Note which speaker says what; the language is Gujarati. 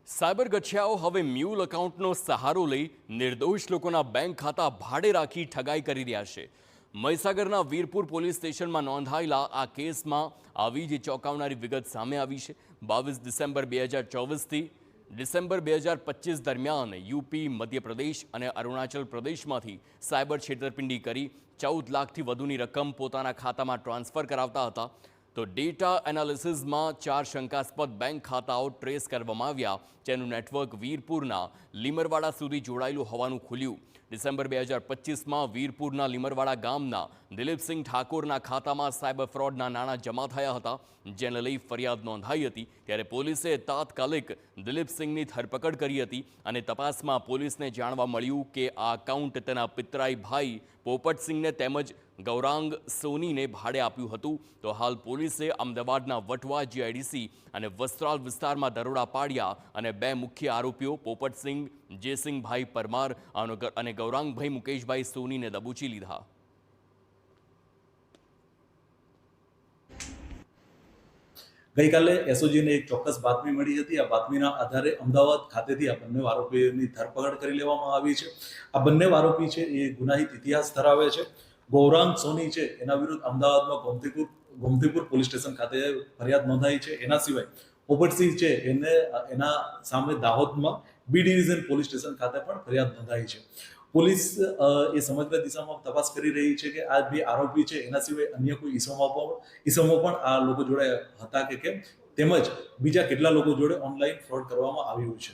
Speaker 1: સાયબર ગઠિયાઓ હવે મ્યુલ એકાઉન્ટનો સહારો લઈ નિર્દોષ લોકોના બેંક ખાતા ભાડે રાખી ઠગાઈ કરી રહ્યા છે. મહીસાગરના વીરપુર પોલીસ સ્ટેશનમાં નોંધાયેલા આ કેસમાં આવી જ ચોંકાવનારી વિગત સામે આવી છે. 22 ડિસેમ્બર 2024થી ડિસેમ્બર 2025 દરમિયાન યુપી, મધ્યપ્રદેશ અને અરુણાચલ પ્રદેશમાંથી સાયબર છેતરપિંડી કરી 14 લાખથી વધુની રકમ પોતાના ખાતામાં ટ્રાન્સફર કરાવતા હતા. તો ડેટા એનાલિસિસમાં 4 શંકાસ્પદ બેંક ખાતાઓ ટ્રેસ કરવામાં આવ્યા, જેનું નેટવર્ક વીરપુરના લીમરવાડા સુધી જોડાયેલું હોવાનું ખુલ્યું. ડિસેમ્બર 2025માં વીરપુરના લીમરવાડા ગામના દિલીપસિંહ ઠાકોરના ખાતામાં સાયબર ફ્રોડના નાણાં જમા થયા હતા, જેને લઈ ફરિયાદ નોંધાઈ હતી. ત્યારે પોલીસે તાત્કાલિક દિલીપસિંહની ધરપકડ કરી હતી અને તપાસમાં પોલીસને જાણવા મળ્યું કે આ એકાઉન્ટ તેના પિતરાઈ ભાઈ પોપટસિંહને તેમજ ગૌરાંગ સોનીને ભાડે આપ્યું હતું. તો હાલ પોલીસે અમદાવાદના વટવા જીઆઈડીસી અને વસ્ત્રાલ વિસ્તારમાં દરોડા પાડ્યા અને 2 મુખ્ય આરોપીઓ પોપટસિંહ જયસિંહભાઈ પરમાર અને ગૌરાંગભાઈ મુકેશભાઈ સોનીને દબોચી લીધા.
Speaker 2: ગઈકાલે એસઓજીને એક ચોક્કસ બાતમી મળી હતી. આ બાતમીના આધારે અમદાવાદ ખાતેથી આ બંને આરોપીઓની ધરપકડ કરી લેવામાં આવી છે. આ બંને આરોપી છે એ ગુનાહિત ઇતિહાસ ધરાવે છે. ગૌરાંગ સોની છે એના વિરુદ્ધ અમદાવાદમાં ગોમતીપુર પોલીસ સ્ટેશન ખાતે ફરિયાદ નોંધાઈ છે. એના સિવાય પોપટસિંહ છે એના સામે દાહોદમાં બી ડિવિઝન પોલીસ સ્ટેશન ખાતે પણ ફરિયાદ નોંધાઈ છે. પોલીસ એ સમગ્ર દિશામાં તપાસ કરી રહી છે કે આ 2 આરોપી છે એના સિવાય અન્ય કોઈ ઈસમો પણ આ લોકો જોડે હતા કે કેમ, તેમજ બીજા કેટલા લોકો જોડે ઓનલાઈન ફ્રોડ કરવામાં આવ્યું છે.